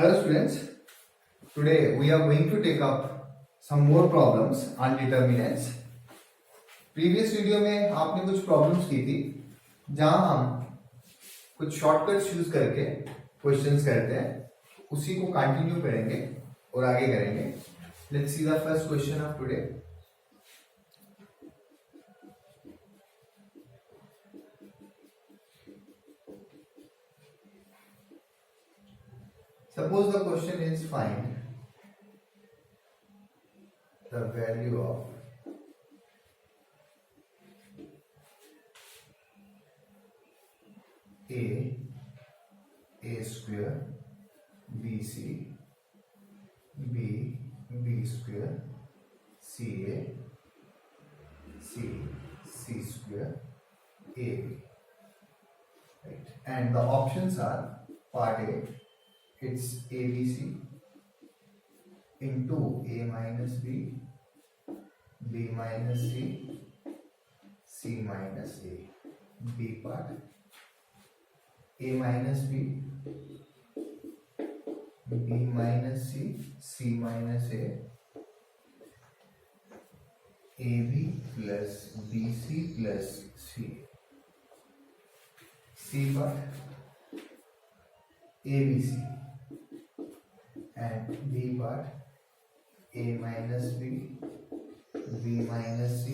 Hello students, today we are going to take up some more problems on determinants. Previous video में आपने कुछ problems की थी जहां हम कुछ शॉर्टकट्स यूज करके क्वेश्चंस करते हैं, उसी को कंटिन्यू करेंगे और आगे करेंगे. Let's see the first question of today. Suppose the question is find the value of a square, bc, b square, ca, c square, ab. Right, and the options are part A. It's ABC into A minus B, B minus C, C minus A. B part A minus B, B minus C, C minus A. AB plus BC plus C. C part ABC. And B part A minus B, B minus C,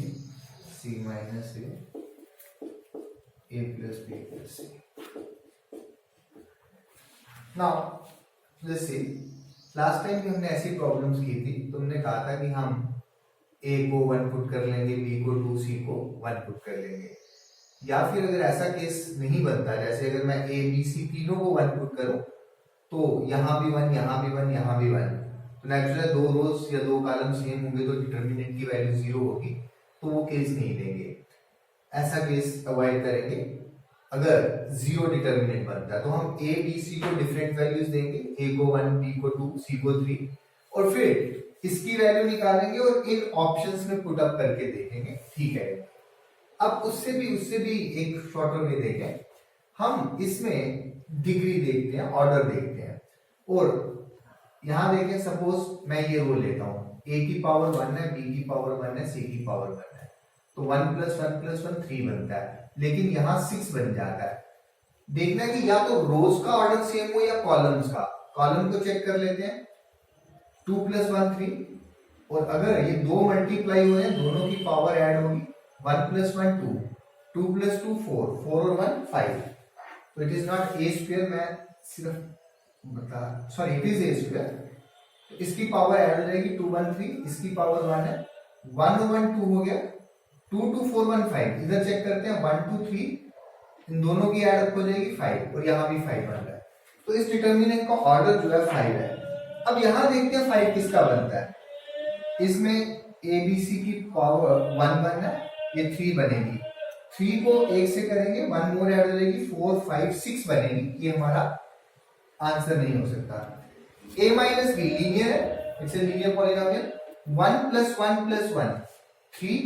C minus A plus B plus C. Now let's see. Last time भी हमने ऐसी problems की थी. तुमने कहा था कि हम A को 1 पुट कर लेंगे, B को 2, C को 1 पुट कर लेंगे. या फिर अगर ऐसा केस नहीं बनता, जैसे अगर मैं A, B, C तीनों को 1 पुट करूं तो यहाँ भी 1, यहाँ भी 1, यहाँ भी 1, तो नेचुरली दो रोज या दो कॉलम सेम होंगे तो डिटरमिनेंट की वैल्यू 0 होगी, तो वो केस नहीं लेंगे. ऐसा केस अवॉइड करेंगे. अगर 0 डिटरमिनेंट बनता है तो हम A, B, C को डिफरेंट वैल्यूज देंगे. A को 1, B को 2, C को 3, और फिर इसकी वैल्यू निकालेंगे और इन ऑप्शंस में पुट अप करके देखेंगे. ठीक है. अब उससे भी एक शॉर्टर वे देखें. हम इसमें डिग्री देखते हैं, ऑर्डर देखते हैं, और यहां देखें. सपोज मैं ये रोल लेता हूं, A की पावर 1 है, B की पावर 1 है, C की पावर 1 है, तो 1 + 1 + 1 3 बनता है. लेकिन यहां 6 बन जाता है. देखना कि या तो रोज का ऑर्डर सेम हो या कॉलम्स का. कॉलम को चेक कर लेते हैं. 2 + 1 3, और अगर ये दो मल्टीप्लाई हो रहे हैं, दोनों की पावर ऐड होगी. 1 + 1 2, 2 + 2 4, 4 और 1 5. तो it is not a square. मैं सिर्फ बता, sorry, it is a square. तो इसकी पावर ऐड हो जाएगी 2 1 3, इसकी पावर 1 है. 1 1 2 हो गया. 2 2 4 1 5. इधर चेक करते हैं. 1 2 3, इन दोनों की ऐड अप हो जाएगी 5, और यहाँ भी 5 बन रहा है. तो इस डिटरमिनेंट का ऑर्डर जो है 5 है. अब यहाँ देखते हैं 5 किसका बनता है. इसमें ABC की पावर 1 1 है, ये 3 बनेगी. 3 को 1 से करेंगे, 1 मोर ऐड हो जाएगी, 4 5 6 बनेगी. ये हमारा आंसर नहीं हो सकता. A minus B लीनियर है, इट्स ए लीनियर पॉलिनोमियल. 1 + 1 + 1 3,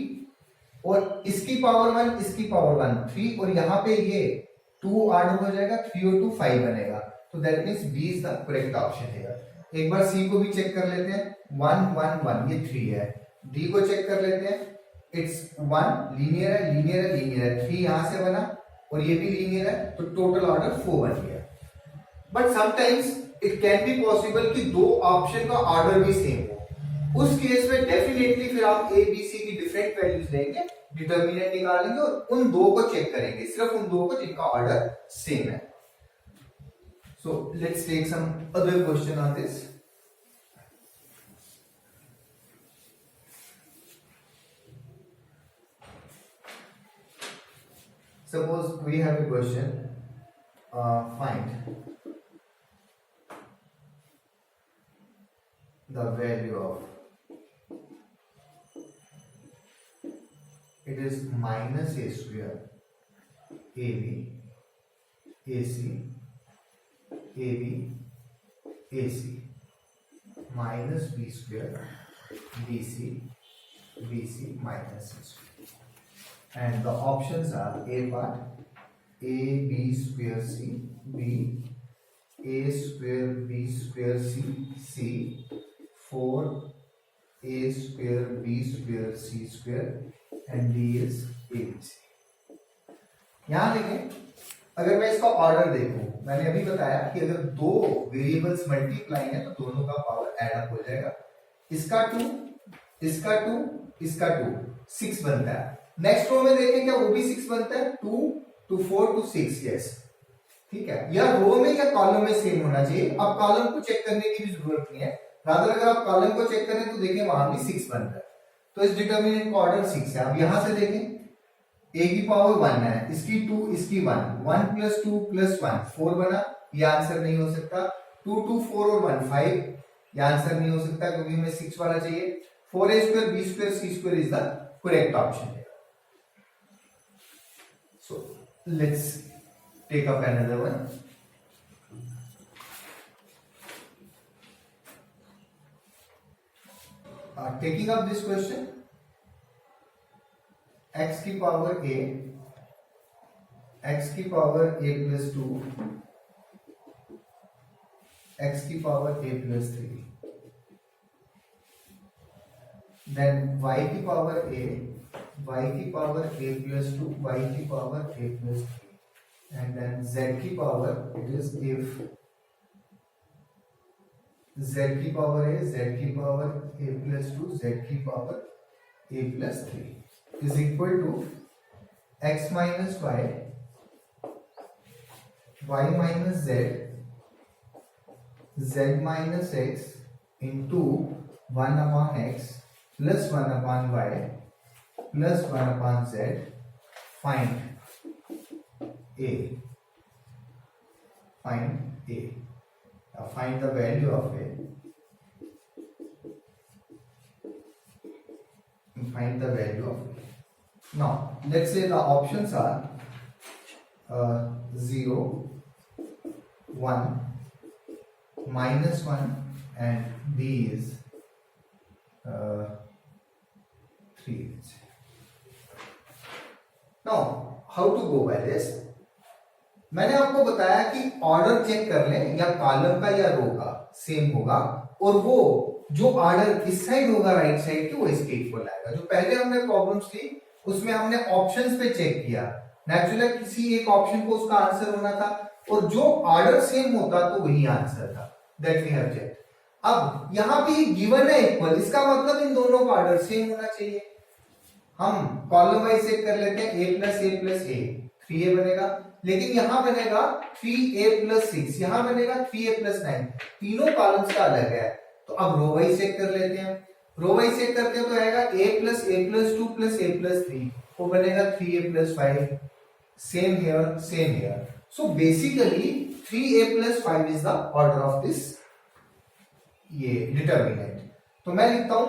और इसकी पावर 1, इसकी पावर 1 3, और यहाँ पे ये 2 ऑर्डर हो जाएगा. 3 और 2 5 बनेगा. तो that means B is the correct option है. एक बार C को भी चेक कर लेते हैं. 1 1 1, ये 3 है. D को चेक कर लेते हैं. इट्स 1 लीनियर है, लीनियर है, लीनियर है. 3 यहां से बना, और ये भी लीनियर है, तो टोटल ऑर्डर 4 बन गया. But sometimes it can be possible कि दो ऑप्शन का ऑर्डर भी सेम हो. उस केस में डेफिनेटली फिर आप A, B, C की डिफरेंट वैल्यूज लेंगे, डिटरमिनेंट निकालेंगे, और उन दो को चेक करेंगे, सिर्फ उन दो को जिनका ऑर्डर सेम है. So let's take some other question on this. Suppose we have a question, find the value of, it is minus A square, AB, AC, AB, AC, minus B square, BC, BC minus C square. And the options are A part A B square C, B a square b square c 4a square b square c square and d is abc। यहां देखें, अगर मैं इसका order देखूं, मैंने अभी बताया कि अगर दो वेरिएबल्स मल्टीप्लाई है तो दोनों का पावर ऐड अप हो जाएगा। इसका 2, इसका 2, इसका 2, 6 बनता है। नेक्स्ट रो में देखें क्या वो भी 6 बनता है, 2 to 4 to 6, यस ठीक है। या रो में या कॉलम में सेम होना चाहिए। अब कॉलम को चेक करने की भी जरूरत नहीं है, रादर अगर आप कॉलम को चेक करें तो देखें वहां भी 6 बनता है, तो इस डिटरमिनेंट का ऑर्डर 6 है। अब यहां से देखें a की पावर 1 है, इसकी 2, इसकी 1, 1 + 2 + 1 4 बना, ये आंसर नहीं हो सकता। 2 2 4 और 1 5, ये आंसर नहीं हो सकता क्योंकि हमें 6 वाला चाहिए। 4a square b square c square is the correct option here. So let's take up another one. Taking up this question, x की पावर a, x की पावर a + 2, x की पावर a + 3, then y की power a, y की power a + 2, y की power a + 3, and then z की power, it is if z की power a, z की power a + 2, z की power a + 3 is equal to x minus y, y minus z, z minus x into 1 upon x plus 1 upon y plus 1 upon z. Find a. Find a. Now find the value of a. Find the value of a. Now let's say the options are 0, 1, -1, and D is 3. Now how to go by this? मैंने आपको बताया कि order check कर लें, या column का या रो का सेम होगा, और वो जो ऑर्डर इस साइड होगा राइट साइड की वो इसके इक्वल आएगा। जो पहले हमने प्रॉब्लम्स ली उसमें हमने ऑप्शंस पे चेक किया, नेचुरली किसी एक ऑप्शन को उसका आंसर होना था, और जो ऑर्डर सेम होता तो वही आंसर था, दैट वी हैव चेक्ड। अब यहां पे गिवन है इक्वल, इसका मतलब इन दोनों का ऑर्डर सेम होना चाहिए। हम कॉलम वाइज चेक कर लेते हैं, a + a + a 3a बनेगा, लेकिन यहां बनेगा 3a + 6, यहां बनेगा 3a + 9, तीनों कॉलम्स का अलग है। तो अब रो वाइज चेक कर लेते हैं, रो वाइज चेक करते हैं तो आएगा a + a + 2 + a + 3, वो बनेगा 3a + 5, same here same here. So basically 3a + 5 is the order of this ये डिटरमिनेंट। तो मैं लिखता हूं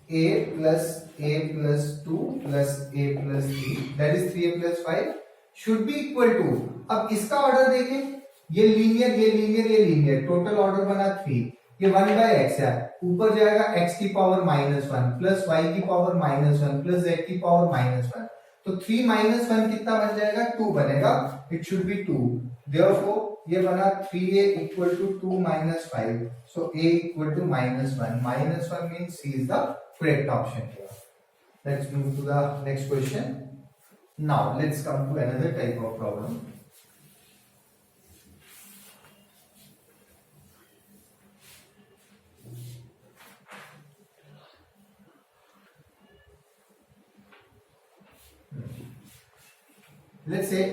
a + a + 2 + a + 3 that is 3a + 5 should be equal to, अब इसका ऑर्डर देखें, ये लीनियर ये लीनियर ये लीनियर, टोटल ऑर्डर बना 3, ये 1/x है, ऊपर जाएगा x की पावर -1 प्लस y की पावर -1 प्लस z की पावर -1, तो 3 - 1 कितना बन जाएगा, 2 बनेगा, इट शुड बी 2, देयरफॉर ये बना 3a = 2 - 5, so a = -1, -1 means c is the correct option here. Let's move to the next question. Now let's come to another type of problem. Let's say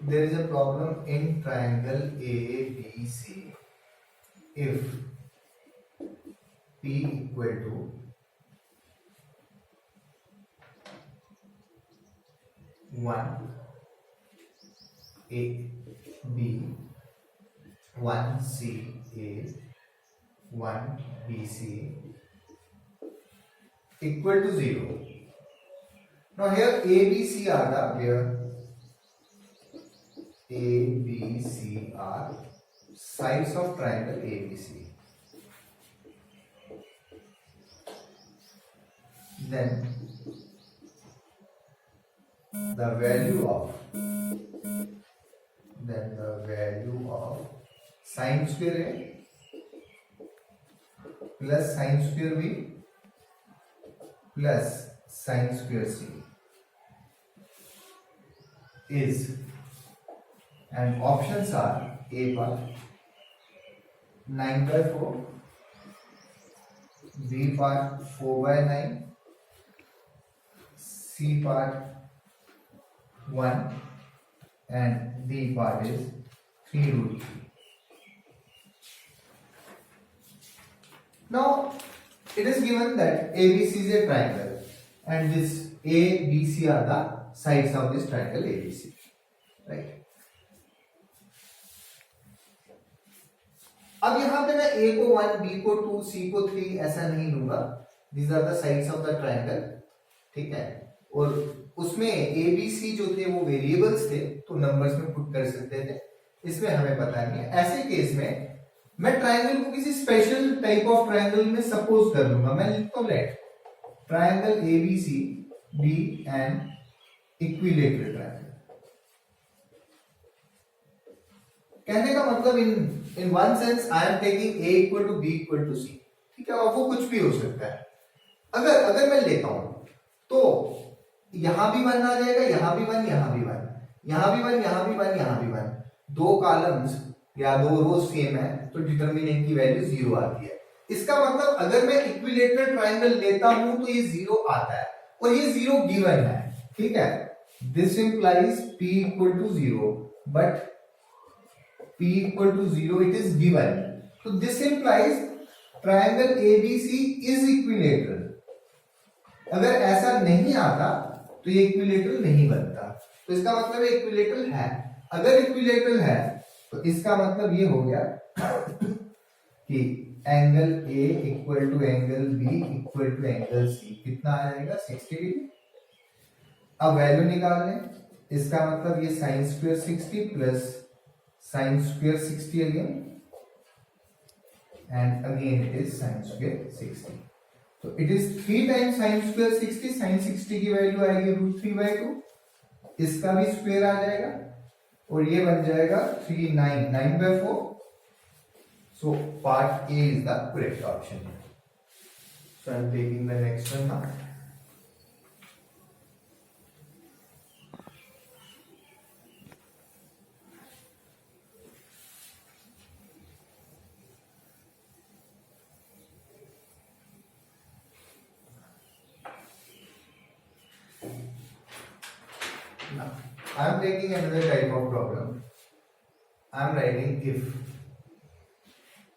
there is a problem in triangle ABC. If P equal to 1 A B 1 C A 1 B C equal to 0. Now here A B C are the where A B C are sides of triangle ABC. Then the value of sine square A plus sine square B plus sine square C is, and options are A part 9/4, B part 4/9, C part 1 and D part is 3√3. Now it is given that ABC is a triangle and this A, B, C are the sides of this triangle ABC, right? अब यहां पे मैं A को 1, B को 2, C को 3 ऐसा नहीं लूंगा. These are the sides of the triangle, ठीक है. और उसमें A, B, C जो थे वो वेरिएबल्स थे तो नंबर्स में पुट कर सकते थे. इसमें हमें पता नहीं है. ऐसे केस में मैं ट्रायंगल को किसी स्पेशल टाइप ऑफ ट्रायंगल में सपोज कर लूंगा. मैं लिखता हूं let triangle ABC be an equilateral triangle. कहने का मतलब in one sense I am taking A equal to B equal to C, ठीक है. और वो कुछ भी हो सकता है. अगर मैं लेता हूं तो यहां भी 1 आ जाएगा, यहां भी 1, यहां भी 1, यहां भी 1, यहां भी 1, यहां भी 1. दो कॉलम्स या दो रोज सेम है तो डिटरमिनेंट की वैल्यू 0 आती है. इसका मतलब अगर मैं इक्विलेटरल ट्रायंगल लेता हूं तो ये 0 आता है और ये 0 गिवन है, ठीक है. This implies P equal to 0 but P equal to 0 it is given. So this implies triangle ABC is equilateral. अगर ऐसा नहीं आता तो ये इक्विलेटरल नहीं बनता. तो इसका मतलब इक्विलेटरल है. अगर इक्विलेटरल है तो इसका मतलब ये हो गया कि angle A equal to angle B equal to angle C कितना आ जाएगा 60 डिग्री. अब वैल्यू निकाल लें. इसका मतलब ये sine square 60 plus sin square 60 again and again it is sin square 60. So it is 3 times sin square 60. sin 60 की value आएगी √3/2. इसका भी स्क्वायर आ जाएगा और ये बन जाएगा 9/4. So part A is the correct option. So I am taking the next one now. Now, I am taking another type of problem. I am writing if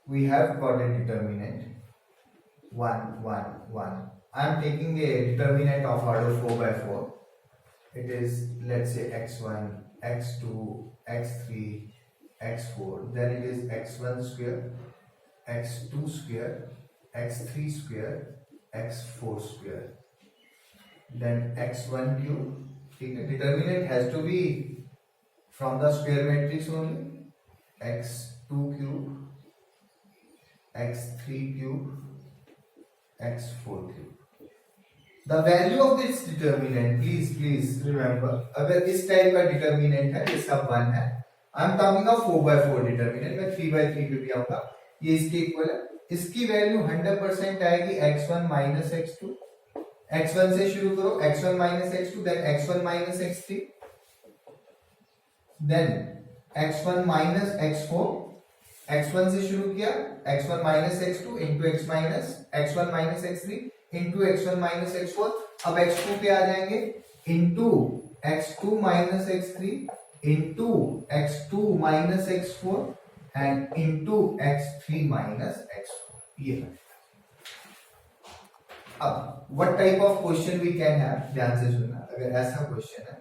we have got a determinant 1, 1, 1. I am taking a determinant of order 4/4. It is, let's say, x1, x2, x3, x4. Then it is x1 square, x2 square, x3 square, x4 square. Then x1 cube. Determinant has to be from the square matrix only. x2 cube, x3 cube, x4 cube. The value of this determinant, please remember, अगर इस type का determinant है, इसका 1 है. I am talking of 4/4 determinant. मैं 3/3 पे भी आऊंगा. ये इसके इक्वल है. इसकी वैल्यू 100% आएगी x1 minus x2. x1 से शुरू करो, x1 minus x2, then x1 minus x3, then x1 minus x4. x1 से शुरू किया, x1 minus x2 into x1 minus x3 into x1 minus x4. अब x2 पे आ जाएंगे into x2 minus x3 into x2 minus x4 and into x3 minus x4. ये है. अब what type of question we can have, ध्यान से सुनना. अगर ऐसा क्वेश्चन है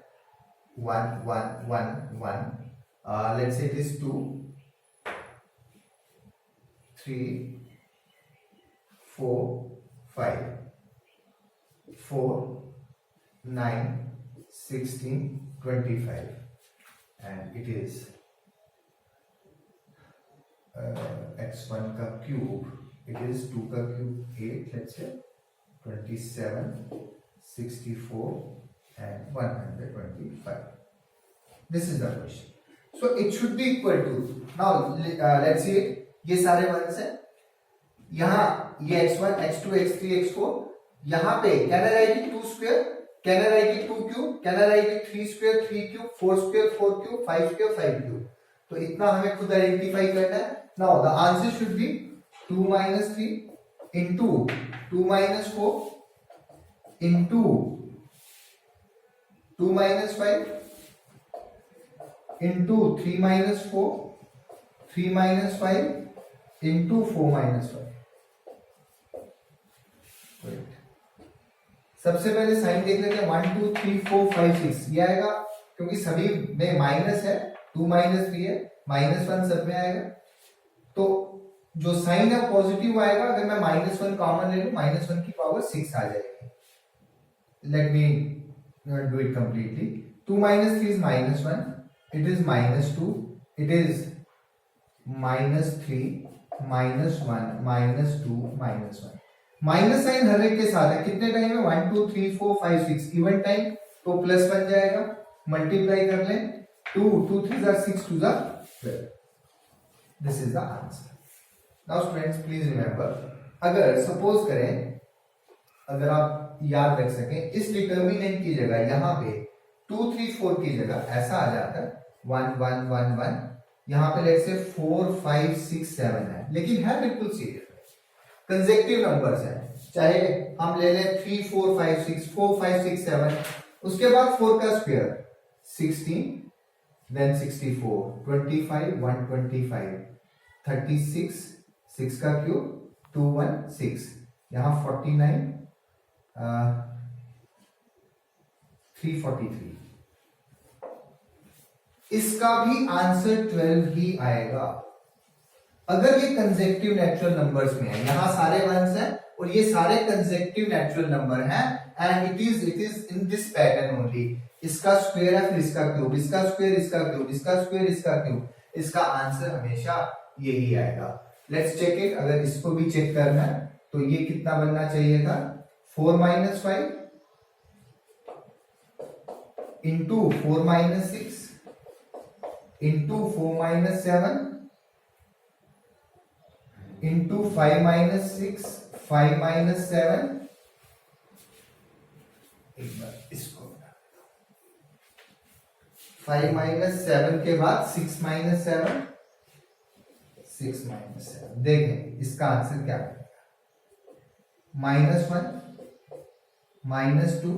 1 1 1 1, let's say it is 2 3 4 5 4 9 16 25 and it is x1 का क्यूब, it is 2 का cube 8, let's say 27 64 and 125. This is the question. So it should be equal to, now let's see ये सारे वंस है, यहाँ ये x1 x2 x3 x4, यहाँ पे can I right it 2 square, can I right it 2 cube, can I right it 3 square 3 cube, 4 square 4 cube, 5 square 5 cube. तो इतना हमें खुद आइडेंटिफाई करना है। Now the answer should be 2 minus 3 into 2 minus 4 into 2 minus 5 into 3 minus 4 3 minus 5 into 4 minus 5। सबसे पहले sign देख लेते हैं, 1 2 3 4 5 6 ये आएगा, क्योंकि सभी में माइनस है, 2 minus 3 है, -1 सब में आएगा। तो जो साइन है पॉजिटिव आएगा, अगर मैं -1 कॉमन ले लूं, -1 की पावर 6 आ जाएगी। Let me do it completely. 2 minus 3 is -1, it is -2, it is -3 -1 -2 -1। Minus sign हर एक के साथ है, कितने टाइम है, 1 2 3 4 5 6 इवन टाइम, तो प्लस बन जाएगा, मल्टीप्लाई कर लें, 2 2 3 6 2 12। This is the answer. Now students please remember, अगर सपोज करें, अगर आप याद रख सकें, इस डिटर्मिनेंट की जगह यहाँ पे 2 3 4 की जगह ऐसा आ जाता है 1 1 1 1, यहाँ पे लेट्स से 4 5 6 7 है, लेकिन है बिल्कुल सीरियस कंसेक्टिव नंबर्स हैं, चाहे हम ले लें 3 4 5 6 4 5 6 7, उसके बाद 4 का स्क्वायर 16, देन 64 25 125 36 6 का क्यूब 216, यहाँ 49 343। इसका भी आंसर 12 ही आएगा अगर ये कंसेक्टिव नेचुरल नंबर्स में है। यहां सारे वंस हैं और ये सारे कंसेक्टिव नेचुरल नंबर हैं, and it is in this pattern only. इसका स्क्वायर है, फिर इसका क्यूब, इसका स्क्वायर, इसका क्यूब, इसका स्क्वायर, इसका क्यूब, इसका आंसर हमेशा यही आएगा। Let's check it. अगर इसको भी चेक करना है तो ये कितना बनना चाहिए था, 4 minus 5 into 4 minus 6 into 4 minus 7 into 5 minus 6 5 minus 7। एक बार इसको 5 minus 7 के बाद 6 minus 7 6 minus 7। देखें इसका आंसर क्या है, -1 -2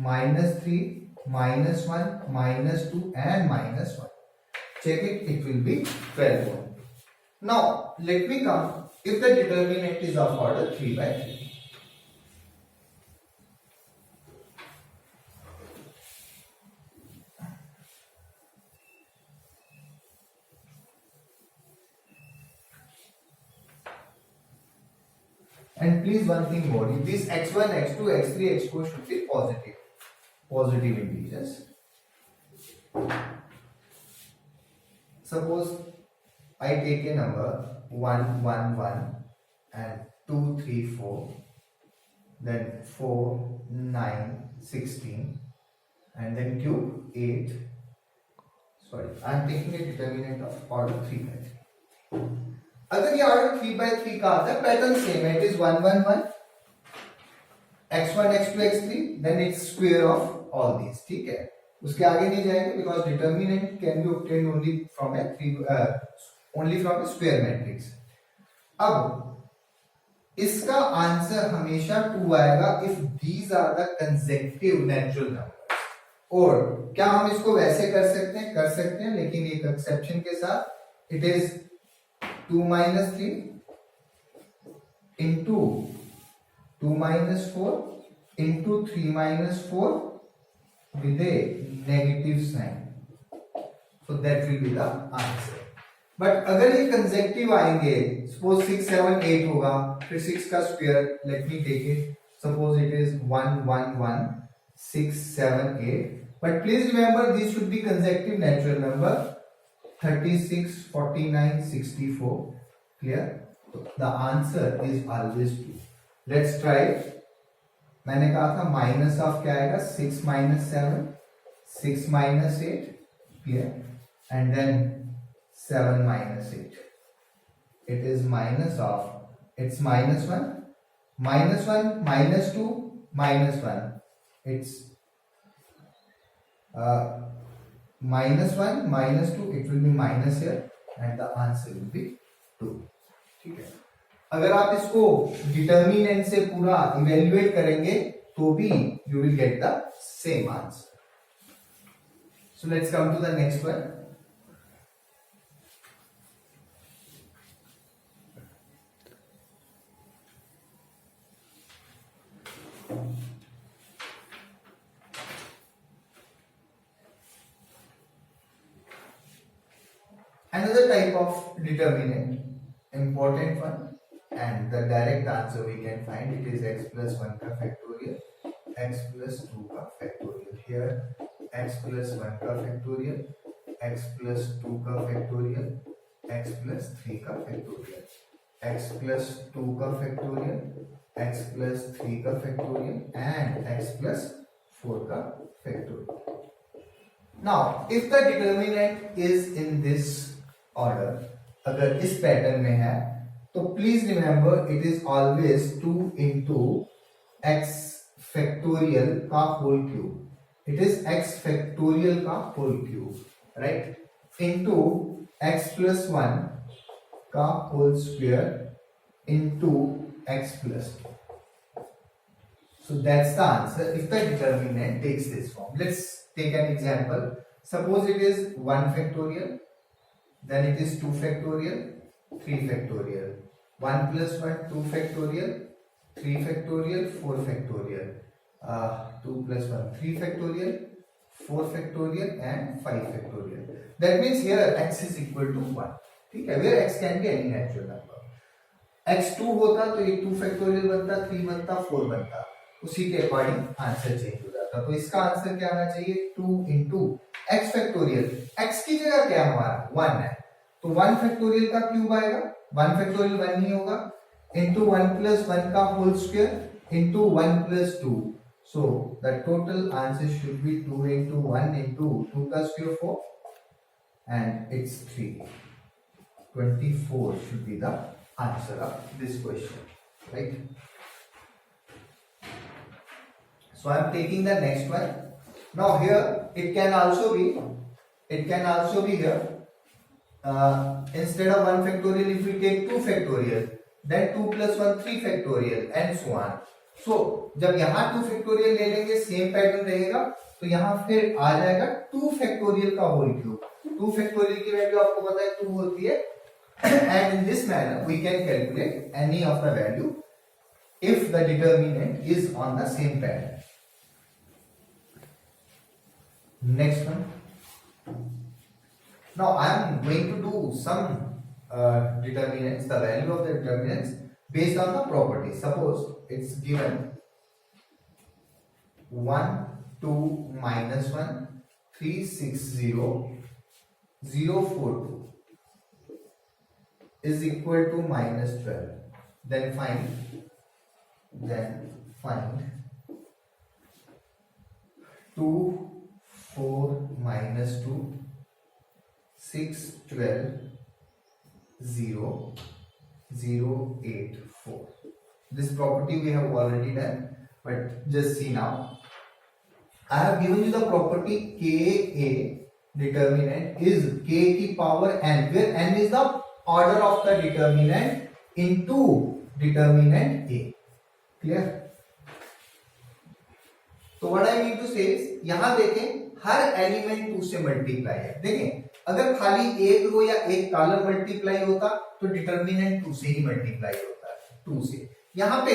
-3 -1 -2 and -1। check it, it will be 12 only। now let me come if the determinant is of order 3 by 3। And please one thing more, these x1 x2 x3 x4 should be positive integers। suppose I take a number 1 1 1 and 2 3 4, then 4 9 16 and then cube 8। sorry, I am taking a determinant of order 3 by 3। अगर ये order 3 by 3 का आता है, pattern same है, it is 1 1 1 x1 x2 x3 then it's square of all these. ठीक है, उसके आगे नहीं जाएंगे because determinant can be obtained only from a square matrix. अब इसका आंसर हमेशा 2 आएगा if these are the consecutive natural numbers. और क्या हम इसको वैसे कर सकते हैं, कर सकते हैं, लेकिन एक एक्सेप्शन के साथ, it is 2 minus 3 into 2 minus 4 into 3 minus 4 with a negative sign, so that will be the answer। but अगर ये कंसेक्टिव आएंगे, suppose 6 7 8 होगा, फिर 6 का square, let me take it, suppose it is 1 1 1 6 7 8, but please remember these should be consecutive natural number, 36 49 64। clear? the answer is always 2। let's try it। मैंने कहा था minus of क्या आएगा, 6 minus 7 6 minus 8। clear? and then 7 minus 8. It is minus of, it's minus 1, minus 1, minus 2, minus 1. It's minus 1, minus 2, it will be minus here and the answer will be 2. ठीक है, अगर आप इसको डिटर्मिनेंट से पूरा evaluate करेंगे तो भी you will get the same answer. So let's come to the next one. Another type of determinant, important one, and the direct answer we can find it is x plus 1 का factorial, x plus 2 का factorial. Here x plus 1 का factorial, x plus 2 का factorial, x plus 3 का factorial, x plus 2 का factorial, x plus 3 का factorial and x plus 4 का factorial. Now if the determinant is in this order, अगर इस pattern में है तो please remember it is always 2 into x factorial का whole cube. It is x factorial का whole cube, right, into x plus 1 का whole square into x plus 2. So that's the answer if the determinant takes this form. Let's take an example. Suppose it is 1 factorial, then it is 2 factorial, 3 factorial, 1 plus 1 2 factorial, 3 factorial, 4 factorial, 2 plus 1 3 factorial, 4 factorial and 5 factorial. That means here x is equal to 1. ठीक है, where x can be any natural number. x 2 होता तो ये 2 factorial बनता, 3 बनता, 4 बनता, उसी के अकॉर्डिंग आंसर चेंज हो जाता. तो इसका आंसर क्या आना चाहिए, 2 into x फैक्टोरियल. x की जगह क्या हमारा 1 है तो 1 फैक्टोरियल का क्यूब आएगा, 1 फैक्टोरियल 1 नहीं होगा, into 1 plus 1 का whole square into 1 plus 2. So the total answer should be 2 into 1 into 2 का square 4 and it's 3. 24 should be the answer of this question, right? So I am taking the next one. Now here it can also be here instead of 1 factorial if we take 2 factorial, then 2 plus 1 3 factorial and so on. So जब यहाँ 2 factorial ले लेंगे same pattern रहेगा तो यहाँ फिर आ जाएगा 2 factorial का होल क्यूब. 2 factorial की वैल्यू आपको पता है 2 होती है and in this manner we can calculate any of the value if the determinant is on the same pattern. Next one. Now I am going to do some determinants, the value of the determinants based on the property. Suppose it's given 1 2 minus 1 3 6 0 0 4 2 is equal to minus 12. Then find 2 4 minus 2 6 12 0 0 8 4. This property we have already done, but just see now. I have given you the property Ka determinant is k की power n, where n is the order of the determinant into determinant A. Clear? तो what I mean to say is, यहां देखें हर element 2 से multiply है. देखें अगर खाली एक रो या एक कॉलम मल्टीप्लाई होता तो डिटर्मिनेंट 2 से ही मल्टीप्लाई होता है, 2 से. यहाँ पे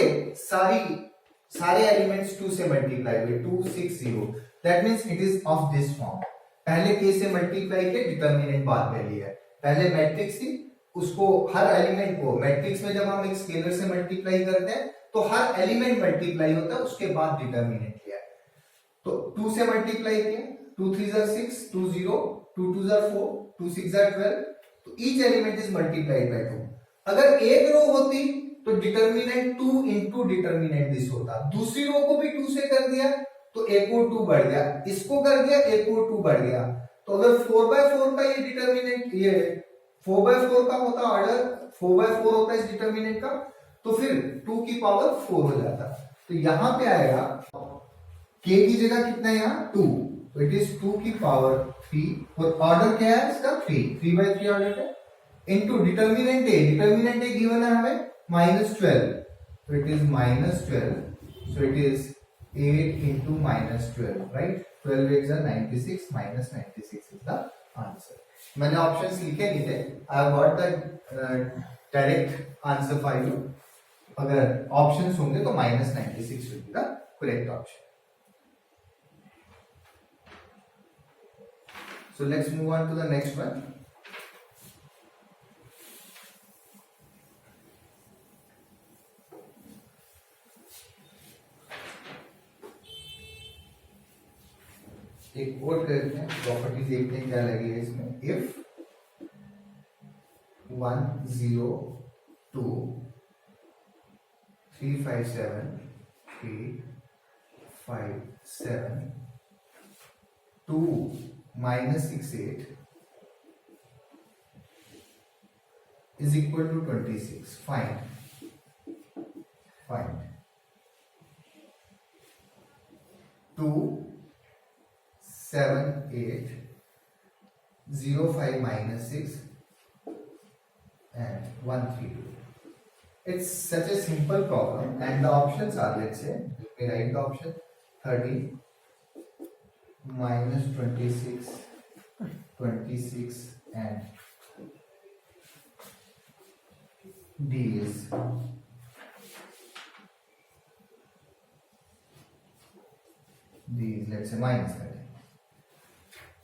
सारे एलिमेंट्स 2 से मल्टीप्लाई हुए, 2 6 0. That means it is of this form. पहले k से मल्टीप्लाई के डिटर्मिनेंट बाद में लिया है. पहले मैट्रिक्स थी, उसको हर एलिमेंट को मैट्रिक्स में जब हम एक स्केलर से मल्टीप्लाई करते हैं तो हर एलिमेंट मल्टीप्लाई होता है, उसके बाद डिटर्मिनेंट लिया है. तो 2 से मल्टीप्लाई किया, 2 3 6 2 0 2 2 4 2 6 12. तो each element is multiplied by 2. अगर एक रो होती तो डिटर्मिनेंट 2 इनटू डिटर्मिनेंट दिस होता. दूसरी रो को भी 2 से कर दिया तो एक और 2 बढ़ गया, इसको कर दिया एक और 2 बढ़ गया. तो अगर 4/4 का ये डिटर्मिनेंट, ये 4/4 का होता ऑर्डर, 4/4 होता है इस डिटर्मिनेंट का, तो फिर 2 की पावर 4 हो जाता। तो यहां पे आएगा k की जगह कितना है यहाँ 2, तो इट इज 2 की पावर 3 और ऑर्डर क्या है इसका 3/3 ऑर्डर है, इनटू डिटर्मिनेंट ए गिवन है हमें -12, so it is -12, so it is 8 into -12, right? 12 8s are 96, -96 is the answer. मैंने ऑप्शंस लिखे नहीं थे, I have got the direct answer for you. अगर ऑप्शंस होंगे तो -96 will be the correct option. So let's move on to the next one. एक code करते हैं, प्रॉपर्टी देखते हैं क्या लगी है इसमें। If 1 0 2 3 5 7 3 5 7 2 -6 8 is equal to 26, find 2 7 8 0 5 -6 and 1 3 2. It's such a simple problem and the options are, let's say, let me write the option: 30 -26 26 and D is let's say -30.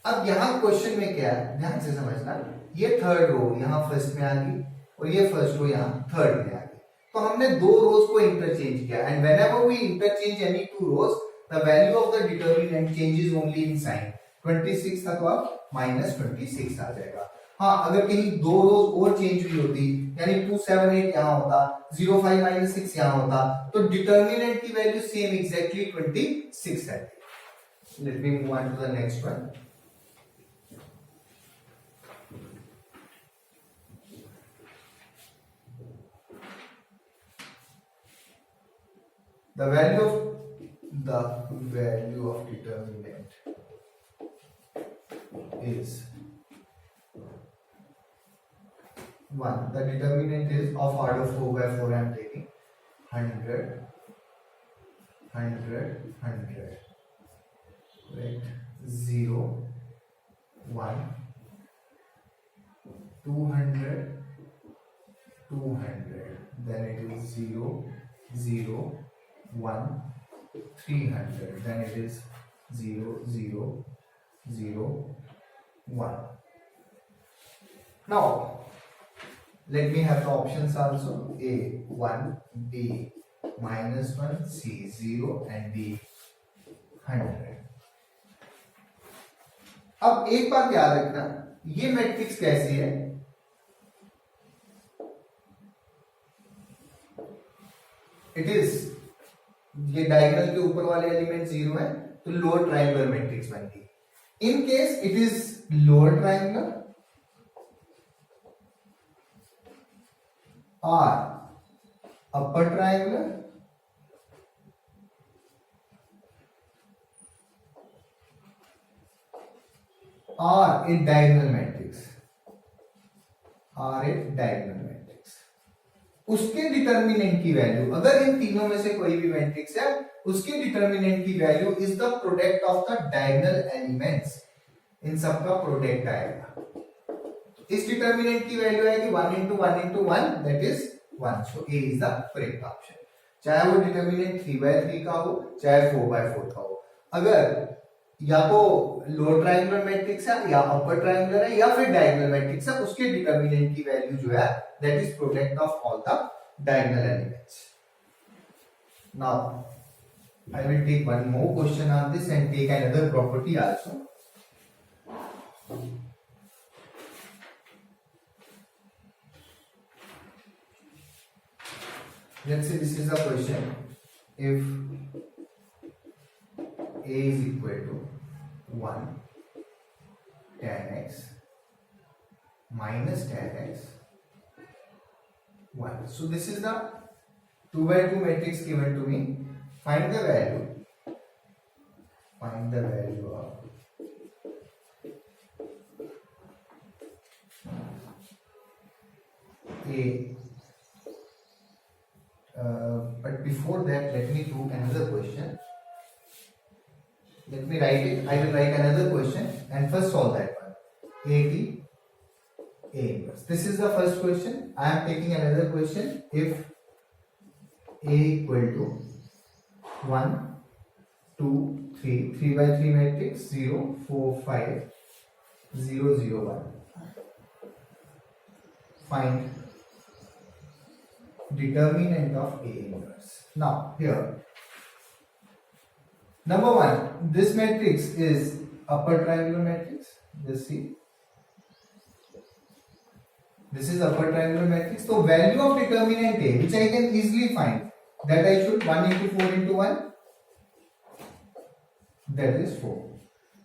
अब यहां क्वेश्चन में क्या है, ध्यान से समझना, ये थर्ड रो यहां फर्स्ट में आ गई और ये फर्स्ट रो यहां थर्ड में आ गई, तो हमने दो रोज को इंटरचेंज किया and whenever we interchange any two rows the value of the determinant changes only in sign. 26 था तो अब -26 आ जाएगा। हाँ, अगर कहीं दो रोज और चेंज हुई होती, यानी 2 7 8 यहाँ होता, 0 5 -6 यहाँ होता, तो डिटरमिनेंट की वैल्यू सेम एग्जैक्टली 26 है। Let me move on to the next one. The value of determinant is 1. The determinant is of order 4/4. I am taking 100, 100, right? 0, 1, 200, 200. Then it is 0, 0, 1, 300, then it is 0 0 0 1. Now let me have the options also: A 1, B -1, C 0 and D 100. अब एक बात याद रखना, ये matrix कैसी है, it is, ये diagonal के ऊपर वाले एलिमेंट 0 है तो लोअर ट्रायंगुलर मैट्रिक्स बन गई। In case it is lower triangular और अपर ट्रायंगुलर और ए डायगोनल मैट्रिक्स, उसके डिटर्मिनेंट की वैल्यू, अगर इन तीनों में से कोई भी मैट्रिक्स है, उसके डिटर्मिनेंट की value is the product of the diagonal elements, इन सब का प्रोडक्ट आएगा। इस डिटर्मिनेंट की वैल्यू आएगी 1 into 1 into 1, that is 1, so A is the correct option. चाहे वो डिटर्मिनेंट 3/3 का हो, चाहे 4/4 का हो, अगर या तो लोअर ट्रायंगुलर मैट्रिक्स है या अपर ट्रायंगुलर है या फिर डायगोनल मैट्रिक्स है, उसके डिटर्मिनेंट की वैल्यू जो है that is product of all the diagonal elements. Now I will take one more question on this and take another property also. Let's say this is a question: if A is equal to 1, tan x minus tan x 1. So this is the 2 by 2 matrix given to me. Find the value of a but before that let me do another question. Let me write it. I will write another question and first solve that one. A inverse. This is the first question. I am taking another question. If A equal to 1, 2, 3, 3 by 3 matrix, 0, 4, 5, 0, 0, 1. Find determinant of A inverse. Now here, number 1, this matrix is upper triangular matrix. Just see. This is upper triangular matrix. So value of determinant A, which I can easily find, that I should 1 into 4 into 1, that is 4.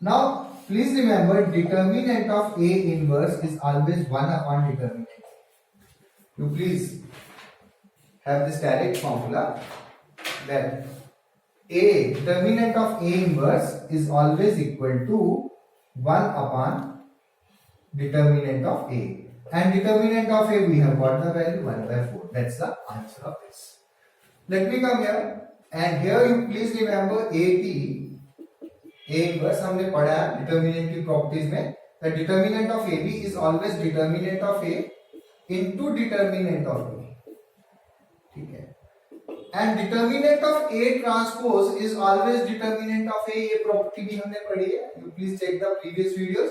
Now please remember, determinant of A inverse is always 1 upon determinant. You please have this direct formula that A, determinant of A inverse is always equal to 1 upon determinant of A. And determinant of A, we have got the value 1 by 4. That's the answer of this. Let me come here, and here you please remember A inverse हमने पढ़ा है determinant की properties में, the determinant of AB is always determinant of A into determinant of B. ठीक है? And determinant of A transpose is always determinant of A. ये property भी हमने पढ़ी है. You please check the previous videos.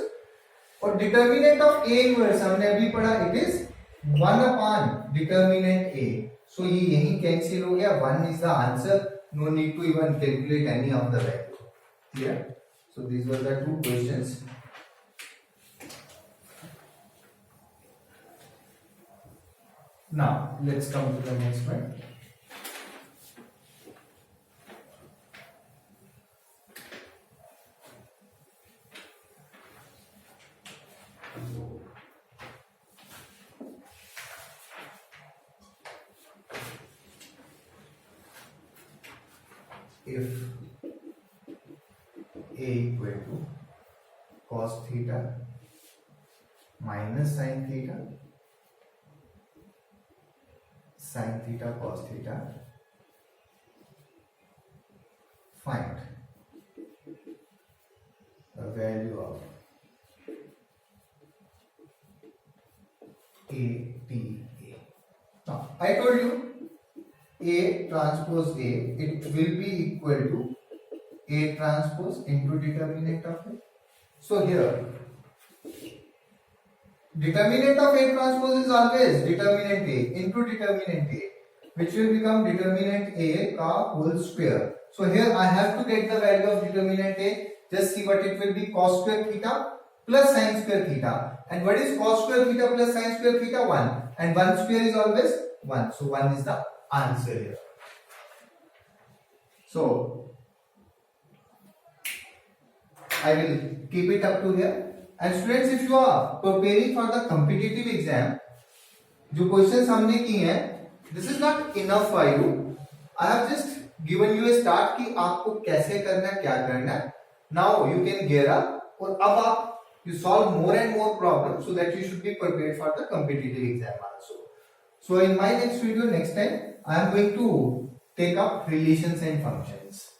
और determinant of A inverse हमने अभी पढ़ा, it is 1 upon determinant A. So ये यहीं cancel हो गया. 1 is the answer. No need to even calculate any of the value. Clear? So these were the two questions. Now let's come to the next one. If A equal to cos theta minus sin theta cos theta, find the value of ATA. Now I told you A transpose A, it will be equal to A transpose into determinant of A. So here, determinant of A transpose is always determinant A into determinant A, which will become determinant A ka whole square. So here I have to get the value of determinant A. Just see what it will be: cos square theta plus sin square theta. And what is cos square theta plus sin square theta? 1. And 1 square is always 1. So 1 is the answer here. So I will keep it up to here. And students, if you are preparing for the competitive exam, जो questions हमने की हैं, this is not enough for you. I have just given you a start कि आपको कैसे करना है, क्या करना है. Now you can gear up, और अब आप you solve more and more problems so that you should be prepared for the competitive exam also. So in my next video, next time, I am going to take up relations and functions.